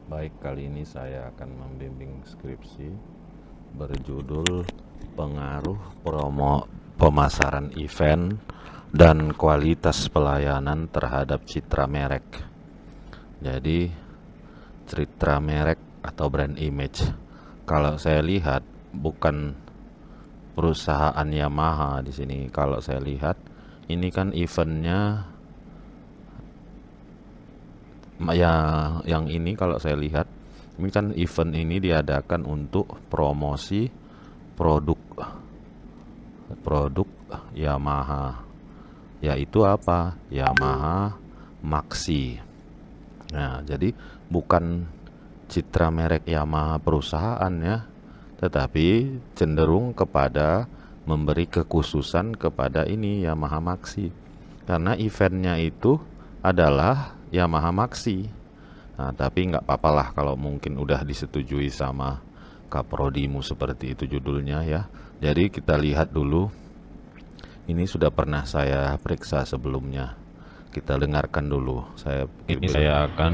Baik, kali ini saya akan membimbing skripsi berjudul Pengaruh Promo Pemasaran Event dan Kualitas Pelayanan Terhadap Citra Merek. Jadi, citra merek atau brand image. Kalau saya lihat bukan perusahaan Yamaha di sini. Kalau saya lihat ini kan eventnya ya, yang ini kalau saya lihat ini kan event ini diadakan untuk promosi produk produk Yamaha, yaitu apa? Yamaha Maxi. Nah, jadi bukan citra merek Yamaha perusahaan ya, tetapi cenderung kepada memberi kekhususan kepada ini Yamaha Maxi. Karena eventnya itu adalah Yamaha Maxi. Nah, tapi nggak apa-apalah kalau mungkin udah disetujui sama Kaprodimu seperti itu judulnya ya. Jadi kita lihat dulu. Ini sudah pernah saya periksa sebelumnya. Kita dengarkan dulu. Saya akan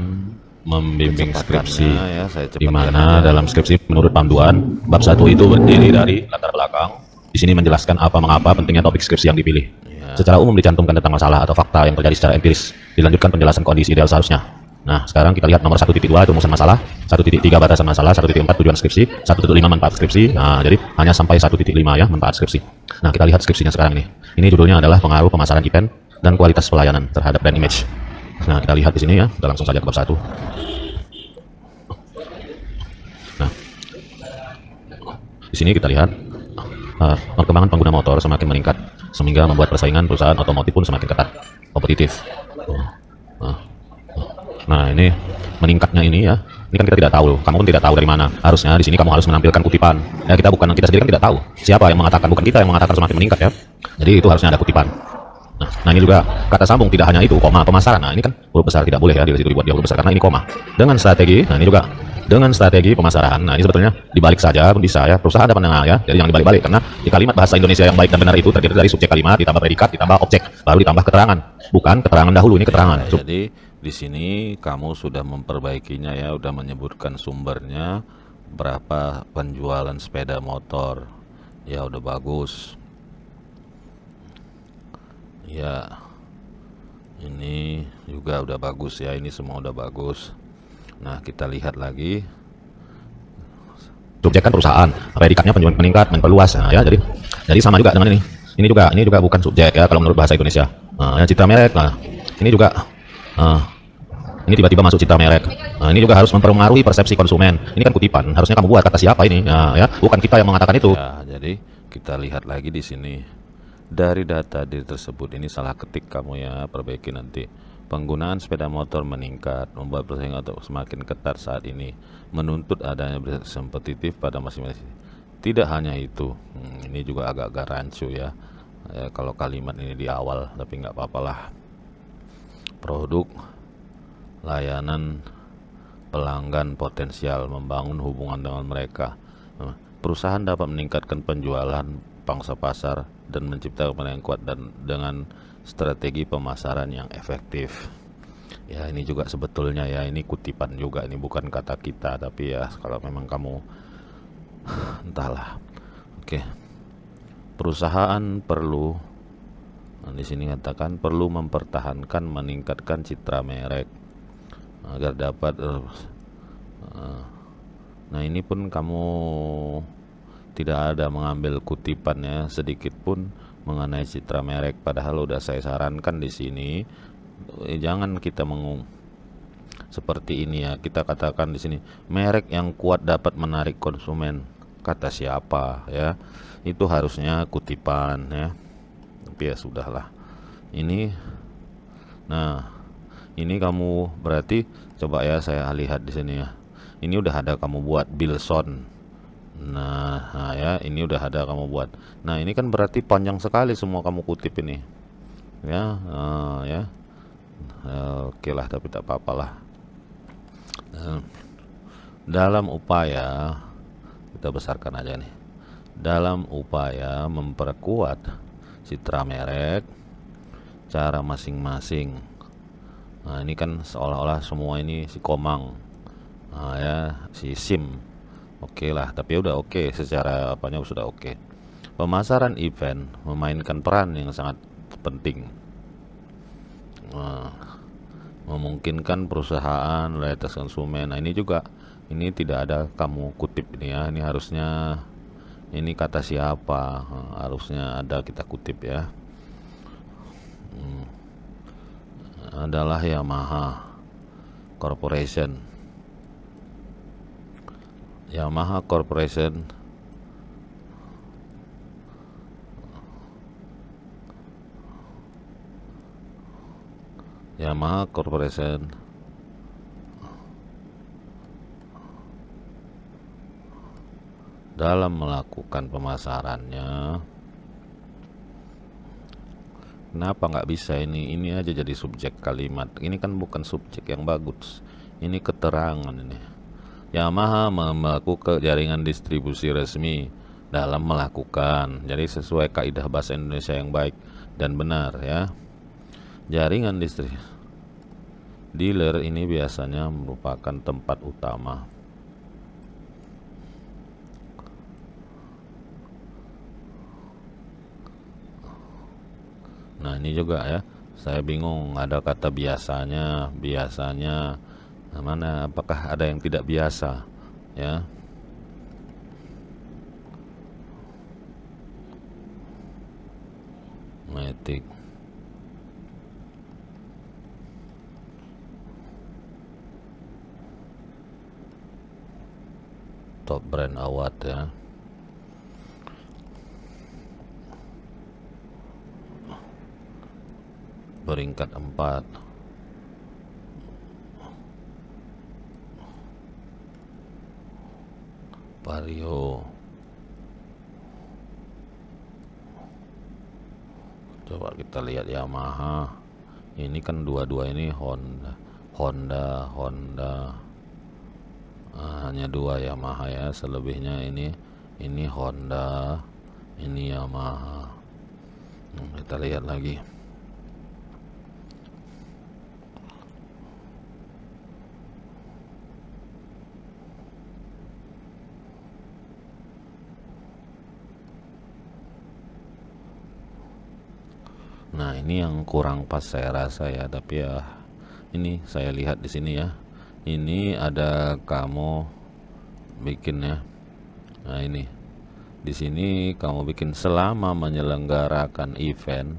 membimbing skripsi ya, di mana dalam skripsi menurut panduan bab 1 itu berdiri dari latar belakang. Di sini menjelaskan apa mengapa pentingnya topik skripsi yang dipilih. Secara umum dicantumkan tentang masalah atau fakta yang terjadi secara empiris. Dilanjutkan penjelasan kondisi ideal seharusnya. Nah, sekarang kita lihat nomor 1.2 itu rumusan masalah, 1.3 batasan masalah, 1.4 tujuan skripsi, 1.5 manfaat skripsi. Nah, jadi hanya sampai 1.5 ya manfaat skripsi. Nah, kita lihat skripsinya sekarang ini. Ini judulnya adalah pengaruh pemasaran event dan kualitas pelayanan terhadap brand image. Nah, kita lihat di sini ya, kita langsung saja ke bab 1. Nah, di sini kita lihat perkembangan pengguna motor semakin meningkat sehingga membuat persaingan perusahaan otomotif pun semakin ketat, kompetitif. Nah, ini meningkatnya ini ya. Ini kan kita tidak tahu, kamu pun tidak tahu dari mana. Harusnya di sini kamu harus menampilkan kutipan. Ya, kita sendiri kan tidak tahu siapa yang mengatakan, bukan kita yang mengatakan semakin meningkat ya. Jadi itu harusnya ada kutipan. Nah, ini juga kata sambung, tidak hanya itu, koma pemasaran. Nah, ini kan huruf besar tidak boleh ya, di situ dibuat dia huruf besar karena ini koma. Dengan strategi, nah ini juga dengan strategi pemasaran. Nah, ini sebetulnya dibalik saja pun bisa ya. Perusahaan ada penengah ya. Jadi jangan dibalik-balik karena di kalimat bahasa Indonesia yang baik dan benar itu terdiri dari subjek kalimat ditambah predikat ditambah objek baru ditambah keterangan. Bukan keterangan dahulu, ini keterangan. Jadi di sini kamu sudah memperbaikinya ya, udah menyebutkan sumbernya, berapa penjualan sepeda motor. Ya udah bagus. Ya, ini juga udah bagus ya, ini semua udah bagus. Nah, kita lihat lagi. Subjek kan perusahaan, predikatnya penjualan meningkat, memperluas. Nah, ya, jadi sama juga dengan ini. Ini juga bukan subjek ya kalau menurut bahasa Indonesia. Nah, ya, citra merek. Nah, ini juga ini tiba-tiba masuk citra merek. Nah, ini juga harus mempengaruhi persepsi konsumen. Ini kan kutipan, harusnya kamu buat kata siapa ini. Nah, ya, bukan kita yang mengatakan itu. Ya, jadi kita lihat lagi di sini. Dari data diri tersebut, ini salah ketik kamu ya, perbaiki nanti. Penggunaan sepeda motor meningkat, membuat persaingan semakin ketat saat ini, menuntut adanya kompetitif pada masing-masing. Tidak hanya itu, ini juga agak-agak rancu ya. Kalau kalimat ini di awal, tapi nggak apa-apalah. Produk, layanan, pelanggan potensial, membangun hubungan dengan mereka. Perusahaan dapat meningkatkan penjualan, pangsa pasar, dan menciptakan yang kuat dan dengan strategi pemasaran yang efektif. Ya, ini juga sebetulnya ya, ini kutipan juga, ini bukan kata kita, tapi ya kalau memang kamu entahlah. Oke. Perusahaan perlu, nah, di sini katakan perlu mempertahankan meningkatkan citra merek agar dapat nah, ini pun kamu tidak ada mengambil kutipannya sedikit pun mengenai citra merek, padahal udah saya sarankan di sini jangan kita seperti ini ya. Kita katakan di sini merek yang kuat dapat menarik konsumen. Kata siapa ya? Itu harusnya kutipan ya. Tapi ya sudahlah. Nah, ini kamu berarti coba ya saya lihat di sini ya. Ini udah ada kamu buat Bilson. Nah, ya, ini udah ada kamu buat. Nah, ini kan berarti panjang sekali semua kamu kutip ini. Ya, ya. Oke lah, tapi tak apa-apalah. Dalam upaya, kita besarkan aja nih. Dalam upaya memperkuat citra merek, cara masing-masing. Nah, ini kan seolah-olah semua ini si Komang. Ya si SIM oke lah, tapi udah oke secara apanya sudah oke. Pemasaran event memainkan peran yang sangat penting. Nah, memungkinkan perusahaan loyalitas konsumen. Nah, ini juga ini tidak ada kamu kutip ini ya. Ini harusnya ini kata siapa? Harusnya ada kita kutip ya. Adalah Yamaha Corporation. Yamaha Corporation Yamaha Corporation dalam melakukan pemasarannya. Kenapa nggak bisa ini aja jadi subjek kalimat? Ini kan bukan subjek yang bagus. Ini keterangan ini. Yamaha melakukan jaringan distribusi resmi dalam melakukan. Jadi sesuai kaidah bahasa Indonesia yang baik dan benar ya. Jaringan dealer ini biasanya merupakan tempat utama. Nah, ini juga ya. Saya bingung ada kata biasanya mana, apakah ada yang tidak biasa ya? Matic Top Brand Award ya. Peringkat 4. Vario. Coba kita lihat Yamaha. Ini kan dua-dua ini Honda. Hanya dua Yamaha ya, selebihnya ini Honda, ini Yamaha. Kita lihat lagi. Nah, ini yang kurang pas saya rasa ya, tapi ya ini saya lihat di sini ya. Ini ada kamu bikin ya. Nah, ini. Di sini kamu bikin selama menyelenggarakan event.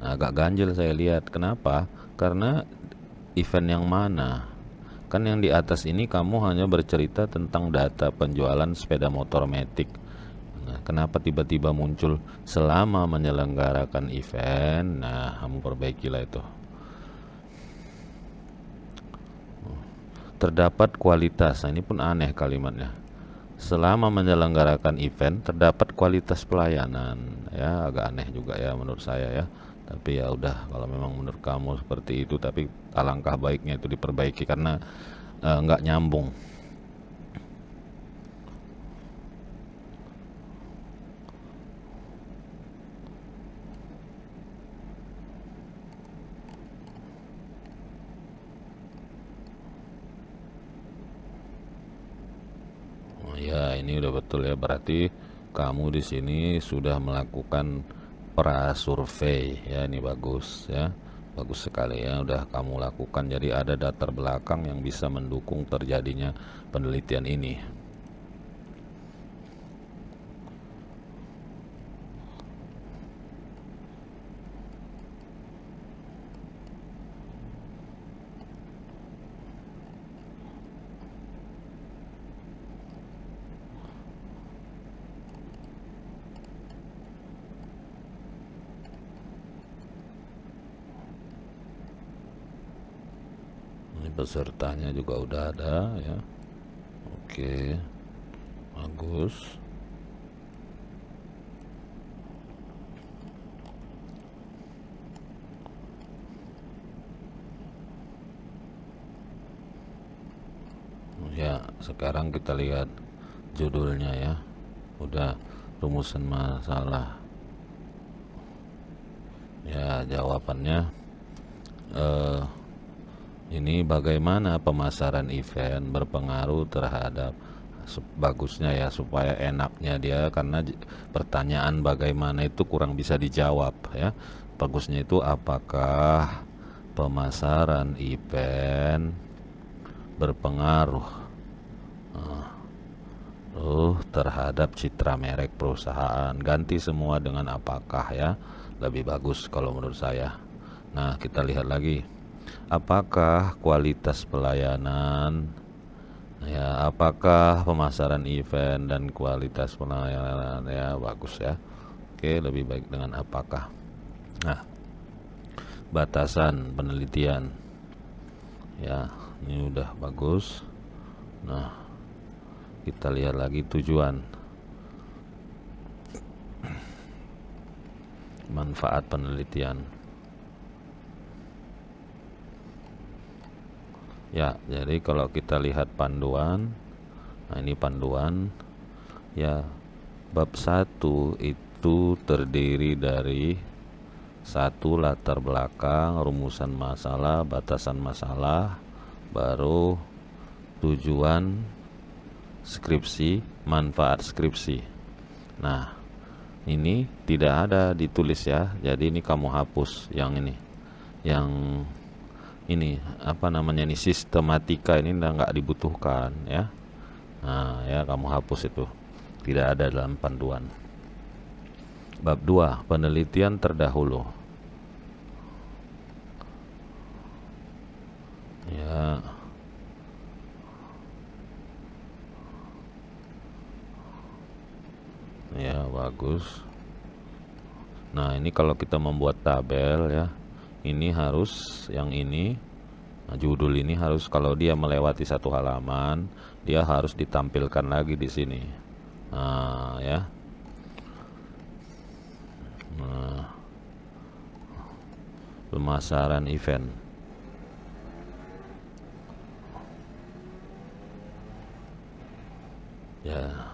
Nah, agak ganjil saya lihat. Kenapa? Karena event yang mana? Kan yang di atas ini kamu hanya bercerita tentang data penjualan sepeda motor Matic. Nah, kenapa tiba-tiba muncul selama menyelenggarakan event? Nah, kamu perbaikilah itu. Terdapat kualitas. Nah, ini pun aneh kalimatnya. Selama menyelenggarakan event terdapat kualitas pelayanan. Ya, agak aneh juga ya menurut saya ya. Tapi ya udah, kalau memang menurut kamu seperti itu, tapi alangkah baiknya itu diperbaiki karena nggak nyambung. Ya, ini udah betul ya. Berarti kamu di sini sudah melakukan prasurvei ya. Ini bagus ya. Bagus sekali ya, udah kamu lakukan. Jadi ada latar belakang yang bisa mendukung terjadinya penelitian ini. Ini pesertanya juga udah ada ya. Oke, bagus. Ya, sekarang kita lihat judulnya ya. Udah, rumusan masalah. Ya, jawabannya Ini bagaimana pemasaran event berpengaruh terhadap bagusnya ya, supaya enaknya dia, karena pertanyaan bagaimana itu kurang bisa dijawab ya. Bagusnya itu apakah pemasaran event berpengaruh terhadap citra merek perusahaan. Ganti semua dengan apakah ya, lebih bagus kalau menurut saya. Nah, kita lihat lagi, apakah kualitas pelayanan ya, apakah pemasaran event dan kualitas pelayanan ya, bagus ya. Oke, lebih baik dengan apakah. Nah, batasan penelitian ya, ini udah bagus. Nah, kita lihat lagi tujuan, manfaat penelitian ya. Jadi kalau kita lihat panduan, nah ini panduan ya. Bab 1 itu terdiri dari satu, latar belakang, rumusan masalah, batasan masalah, baru tujuan skripsi, manfaat skripsi. Nah, ini tidak ada ditulis ya, jadi ini kamu hapus yang ini, yang ini apa namanya, ini sistematika, ini nggak dibutuhkan ya. Nah ya, kamu hapus itu, tidak ada dalam panduan. Bab 2, penelitian terdahulu ya. Ya, bagus. Nah, ini kalau kita membuat tabel ya, ini harus yang ini. Nah, judul ini harus, kalau dia melewati satu halaman, dia harus ditampilkan lagi di sini. Nah, ya. Nah, pemasaran event. Ya.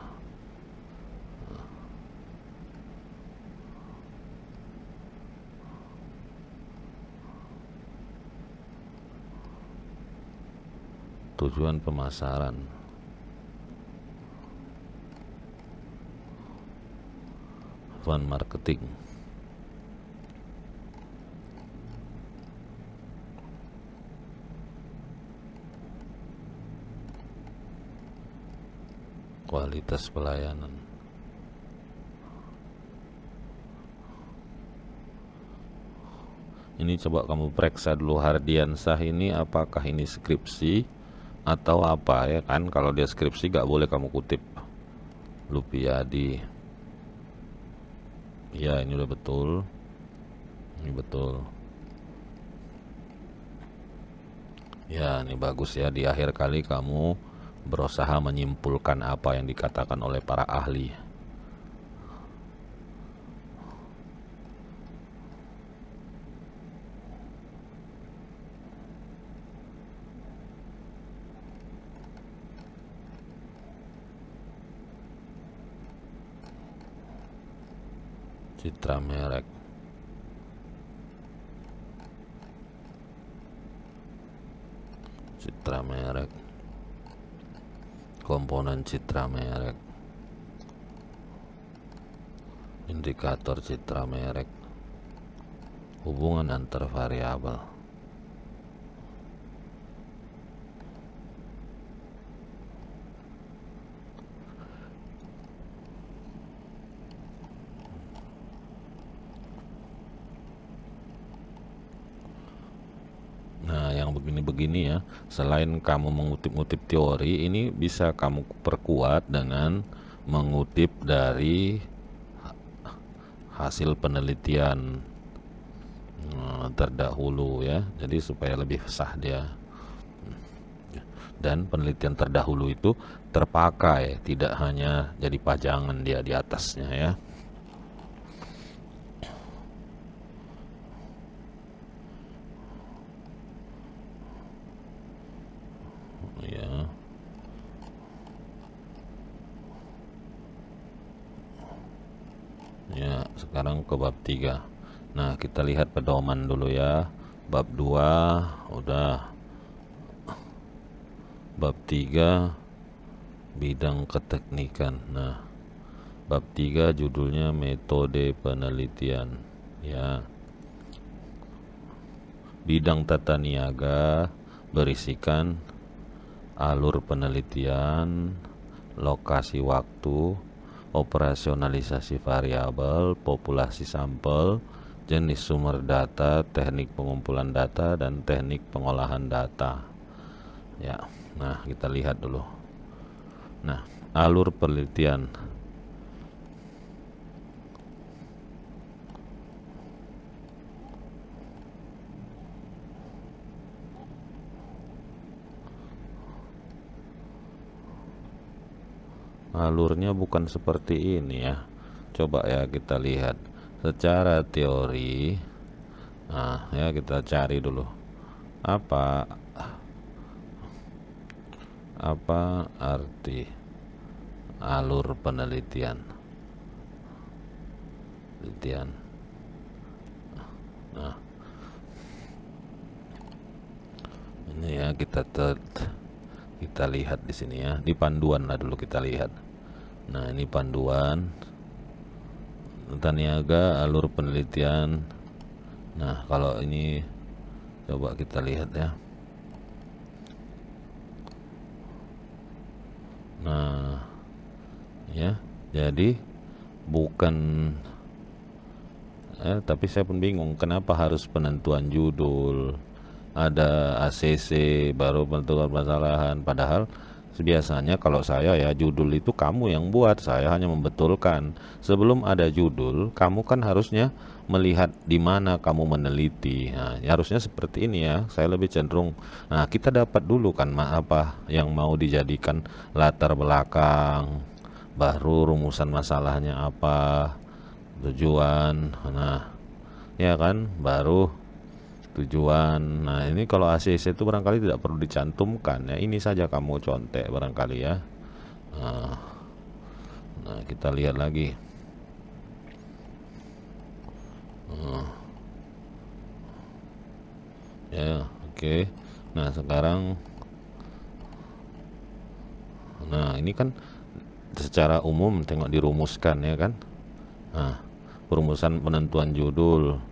Tujuan pemasaran. Fund marketing. Kualitas pelayanan. Ini coba kamu periksa dulu, Hardiansah ini apakah ini skripsi atau apa ya kan. Kalau dia skripsi gak boleh kamu kutip Lupiadi ya. Ini udah betul, ini betul ya, ini bagus ya. Di akhir kali kamu berusaha menyimpulkan apa yang dikatakan oleh para ahli. Citra merek. Citra merek. Komponen citra merek. Indikator citra merek. Hubungan antar variabel. Nah, yang begini-begini ya, selain kamu mengutip-ngutip teori, ini bisa kamu perkuat dengan mengutip dari hasil penelitian terdahulu ya. Jadi supaya lebih sah dia. Dan penelitian terdahulu itu terpakai, tidak hanya jadi pajangan dia di atasnya ya. Ya. Ya, sekarang ke bab 3. Nah, kita lihat pedoman dulu ya. Bab 2 udah. 3 bidang keteknikan. Nah, bab 3 judulnya metode penelitian ya. Bidang tata niaga berisikan alur penelitian, lokasi waktu, operasionalisasi variabel, populasi sampel, jenis sumber data, teknik pengumpulan data, dan teknik pengolahan data. Ya, nah kita lihat dulu. Nah, alur penelitian. Alurnya bukan seperti ini ya. Coba ya kita lihat secara teori. Nah, ya kita cari dulu. Apa arti alur penelitian? Nah, ini ya kita lihat di sini ya. Di panduan lah dulu kita lihat. Nah, ini panduan tata niaga alur penelitian. Nah, kalau ini coba kita lihat ya. Nah, ya, jadi bukan tapi saya pun bingung kenapa harus penentuan judul, ada ACC baru penentuan permasalahan, padahal biasanya kalau saya ya judul itu kamu yang buat, saya hanya membetulkan. Sebelum ada judul, kamu kan harusnya melihat di mana kamu meneliti. Nah, ya harusnya seperti ini ya. Saya lebih cenderung. Nah, kita dapat dulu kan apa yang mau dijadikan latar belakang, baru rumusan masalahnya apa, tujuan. Nah, ya kan, baru tujuan. Nah, ini kalau ACC itu barangkali tidak perlu dicantumkan ya. Ini saja kamu contek barangkali ya. Nah, kita lihat lagi. Ya, oke. Nah, sekarang ini kan secara umum tengok dirumuskan ya kan. Nah, perumusan penentuan judul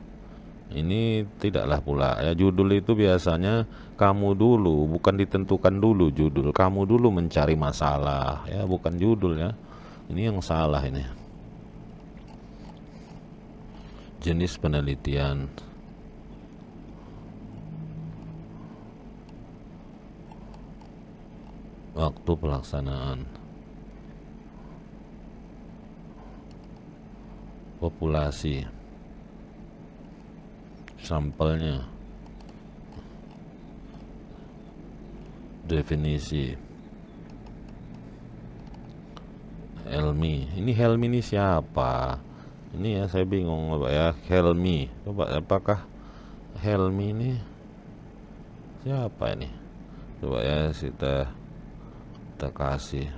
ini tidaklah pula ya, judul itu biasanya kamu dulu, bukan ditentukan dulu judul, kamu dulu mencari masalah ya, bukan judul ya. Ini yang salah ini. Jenis penelitian, waktu pelaksanaan, populasi, sampelnya, definisi. Helmi, ini Helmi ini siapa? Ini ya saya bingung Pak ya. Helmi, coba apakah Helmi ini siapa ini? Coba ya kita kasih,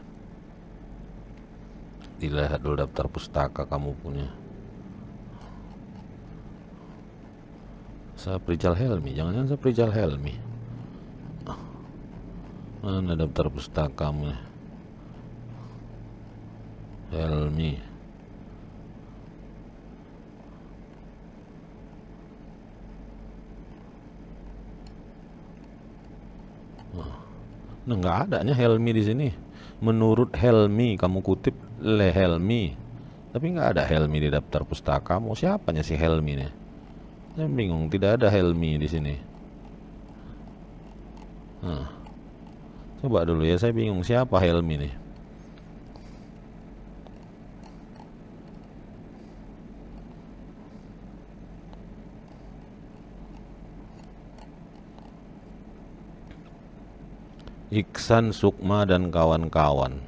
dilihat dulu daftar pustaka kamu punya. Saprijal Helmi, jangan-jangan Saprijal Helmi. Mana daftar pustakamu? Helmi. Nah, nggak adanya Helmi di sini. Menurut Helmi, kamu kutip Le Helmi, tapi nggak ada Helmi di daftar pustakamu. Siapanya si Helmi nih? Saya bingung, tidak ada Helmi di sini. Nah, coba dulu ya, saya bingung siapa Helmi nih. Iksan, Sukma, dan kawan-kawan.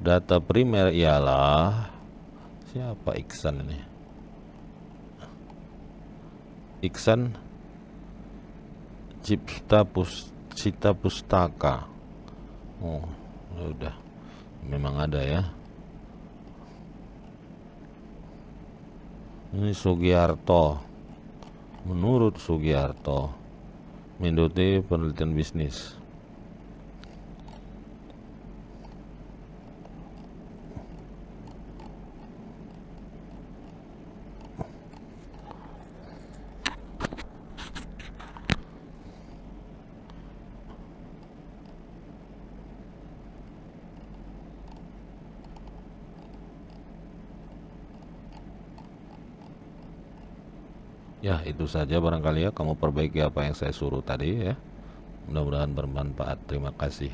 Data primer ialah siapa Iksan ini? Iksan Cipta Pustaka. Oh, udah. Memang ada ya. Ini Sugiarto. Menurut Sugiarto, mengikuti penelitian bisnis. Ya, itu saja barangkali ya, kamu perbaiki apa yang saya suruh tadi ya. Mudah-mudahan bermanfaat. Terima kasih.